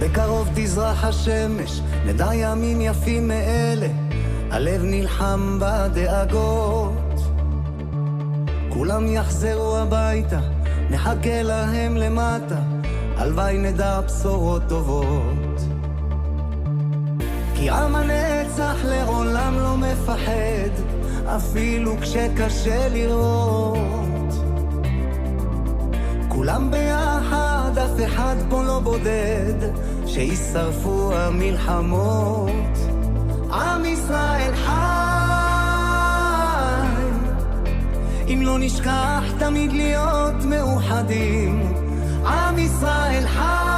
בקרוב תזרח השמש, נדע ימים יפים מאלה, הלב נלחם בדאגות. כולם יחזרו הביתה, נחכה להם למטה, הלוואי נדע בשורות טובות. כי עם הנצח לעולם לא מפחד, אפילו כשקשה לראות. כולם ביחד, אף אחד פה לא בודד, שישרפו המלחמות. עם ישראל חי, אם לא נשכח תמיד להיות מאוחדים. עם ישראל חי,